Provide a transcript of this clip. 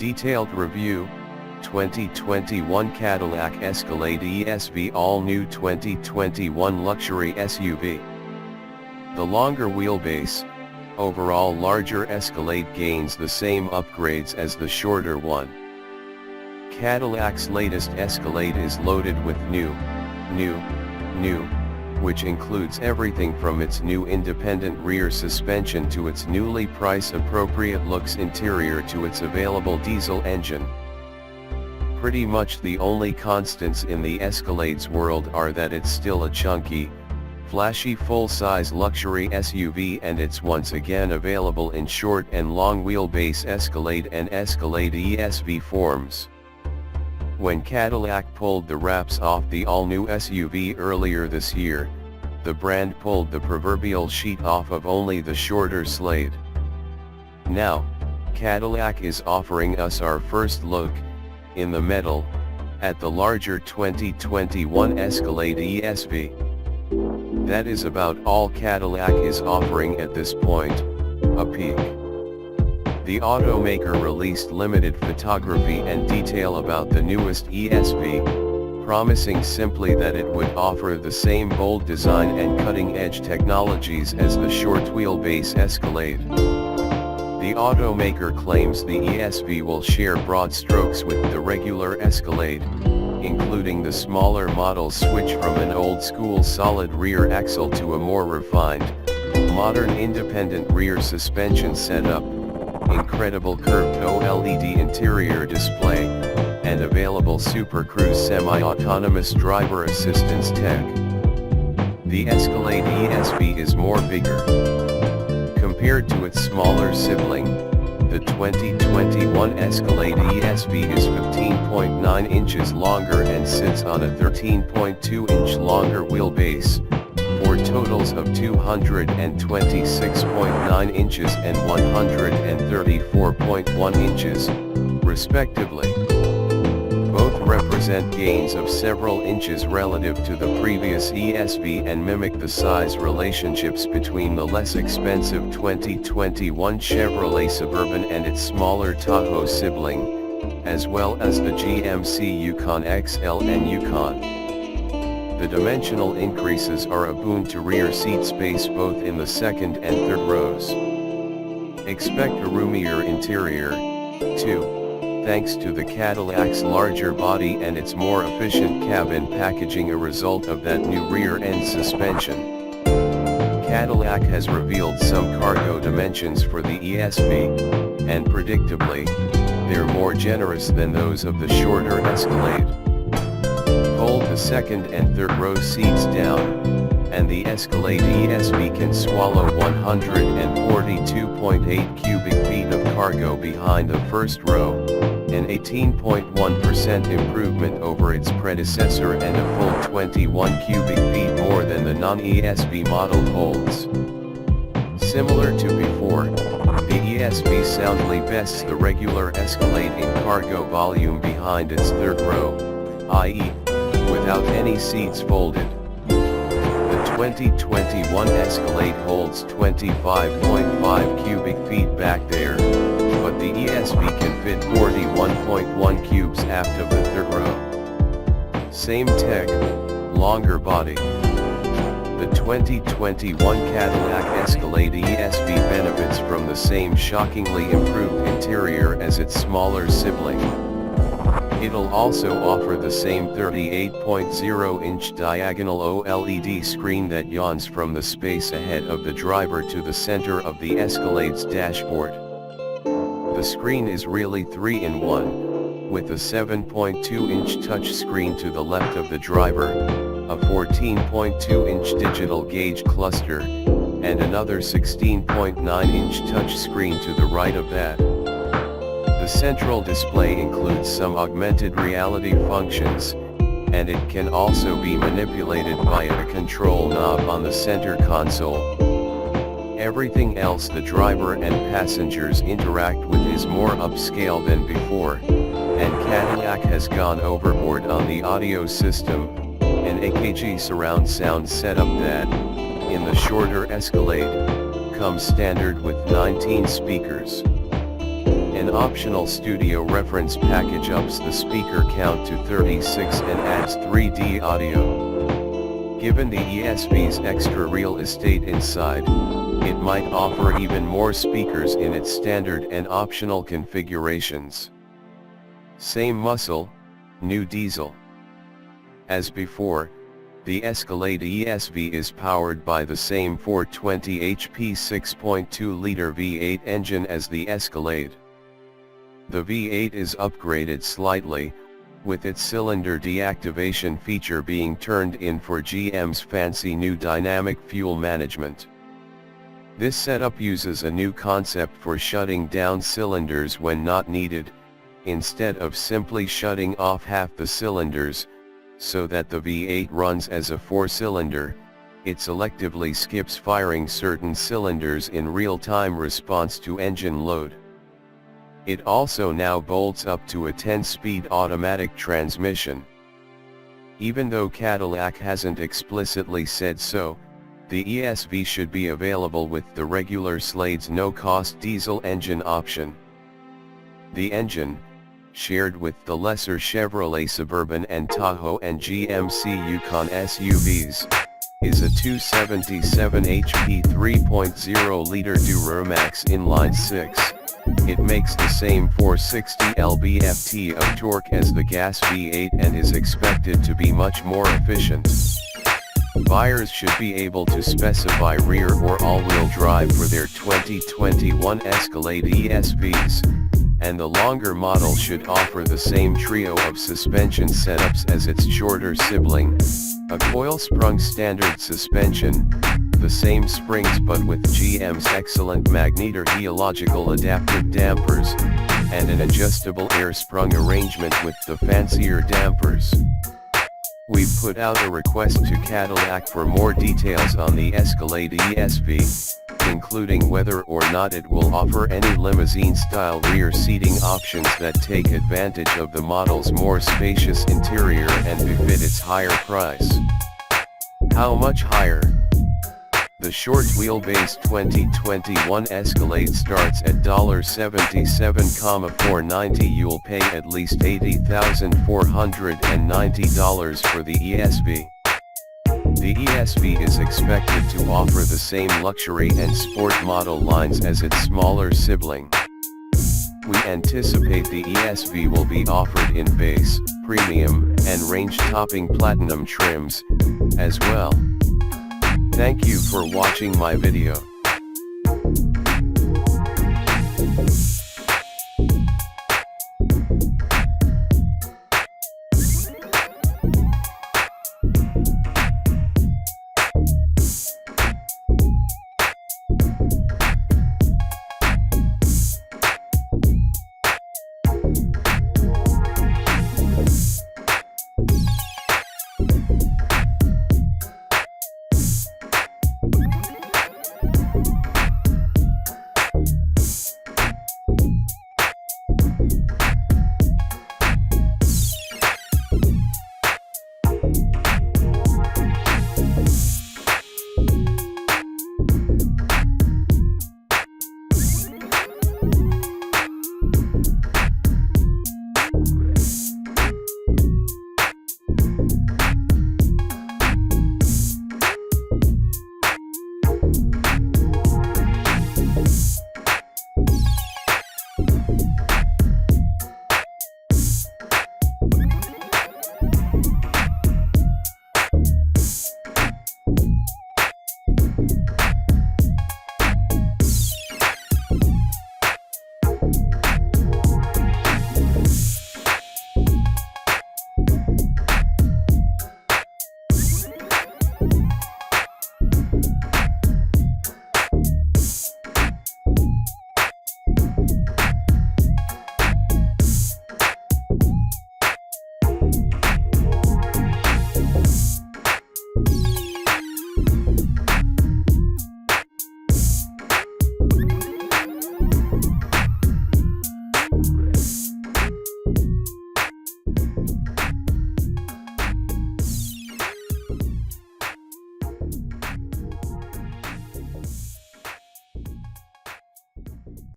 Detailed review, 2021 Cadillac Escalade ESV all-new 2021 luxury SUV. The longer wheelbase, overall larger Escalade gains the same upgrades as the shorter one. Cadillac's latest Escalade is loaded with new, which includes everything from its new independent rear suspension to its newly price-appropriate luxe interior to its available diesel engine. Pretty much the only constants in the Escalade's world are that it's still a chunky, flashy full-size luxury SUV and it's once again available in short and long wheelbase Escalade and Escalade ESV forms. When Cadillac pulled the wraps off the all-new SUV earlier this year, the brand pulled the proverbial sheet off of only the shorter Slade. Now, Cadillac is offering us our first look, in the metal, at the larger 2021 Escalade ESV. That is about all Cadillac is offering at this point, a peek. The automaker released limited photography and detail about the newest ESV, promising simply that it would offer the same bold design and cutting-edge technologies as the short wheelbase Escalade. The automaker claims the ESV will share broad strokes with the regular Escalade, including the smaller model's switch from an old-school solid rear axle to a more refined, modern independent rear suspension setup, incredible curved OLED interior display, and available Super Cruise semi-autonomous driver assistance tech. The Escalade ESV is more bigger. Compared to its smaller sibling, the 2021 Escalade ESV is 15.9 inches longer and sits on a 13.2-inch longer wheelbase, for totals of 226.9 inches and 134.1 inches, respectively. Both represent gains of several inches relative to the previous ESV and mimic the size relationships between the less expensive 2021 Chevrolet Suburban and its smaller Tahoe sibling, as well as the GMC Yukon XL and Yukon. The dimensional increases are a boon to rear seat space both in the second and third rows. Expect a roomier interior, too, thanks to the Cadillac's larger body and its more efficient cabin packaging, a result of that new rear-end suspension. Cadillac has revealed some cargo dimensions for the ESV, and predictably, they're more generous than those of the shorter Escalade. Fold the second and third row seats down, and the Escalade ESV can swallow 142.8 cubic feet of cargo behind the first row, an 18.1% improvement over its predecessor and a full 21 cubic feet more than the non-ESV model holds. Similar to before, the ESV soundly bests the regular Escalade in cargo volume behind its third row, i.e., without any seats folded. The 2021 Escalade holds 25.5 cubic feet back there, but the ESV can fit 41.1 cubes aft of the third row. Same tech, longer body. The 2021 Cadillac Escalade ESV benefits from the same shockingly improved interior as its smaller sibling. It'll also offer the same 38.0-inch diagonal OLED screen that yawns from the space ahead of the driver to the center of the Escalade's dashboard. The screen is really 3-in-1, with a 7.2-inch touchscreen to the left of the driver, a 14.2-inch digital gauge cluster, and another 16.9-inch touchscreen to the right of that. The central display includes some augmented reality functions, and it can also be manipulated via a control knob on the center console. Everything else the driver and passengers interact with is more upscale than before, and Cadillac has gone overboard on the audio system, an AKG surround sound setup that, in the shorter Escalade, comes standard with 19 speakers. An optional studio reference package ups the speaker count to 36 and adds 3D audio. Given the ESV's extra real estate inside, it might offer even more speakers in its standard and optional configurations. Same muscle, new diesel. As before, the Escalade ESV is powered by the same 420 HP 6.2-liter V8 engine as the Escalade. The V8 is upgraded slightly, with its cylinder deactivation feature being turned in for GM's fancy new dynamic fuel management. This setup uses a new concept for shutting down cylinders when not needed, instead of simply shutting off half the cylinders, so that the V8 runs as a 4-cylinder, it selectively skips firing certain cylinders in real-time response to engine load. It also now bolts up to a 10-speed automatic transmission. Even though Cadillac hasn't explicitly said so, the ESV should be available with the regular Slade's no-cost diesel engine option. The engine, shared with the lesser Chevrolet Suburban and Tahoe and GMC Yukon SUVs, is a 277 HP 3.0-liter Duramax inline-6. It makes the same 460 lb-ft of torque as the gas V8 and is expected to be much more efficient. Buyers should be able to specify rear or all-wheel drive for their 2021 Escalade ESVs, and the longer model should offer the same trio of suspension setups as its shorter sibling: a coil-sprung standard suspension, the same springs but with GM's excellent magnetor-helical adaptive dampers, and an adjustable air-sprung arrangement with the fancier dampers. We've put out a request to Cadillac for more details on the Escalade ESV, including whether or not it will offer any limousine-style rear seating options that take advantage of the model's more spacious interior and befit its higher price. How much higher? The short wheelbase 2021 Escalade starts at $77,490. You'll pay at least $80,490 for the ESV. The ESV is expected to offer the same luxury and sport model lines as its smaller sibling. We anticipate the ESV will be offered in base, premium, and range-topping platinum trims, as well. Thank you for watching my video.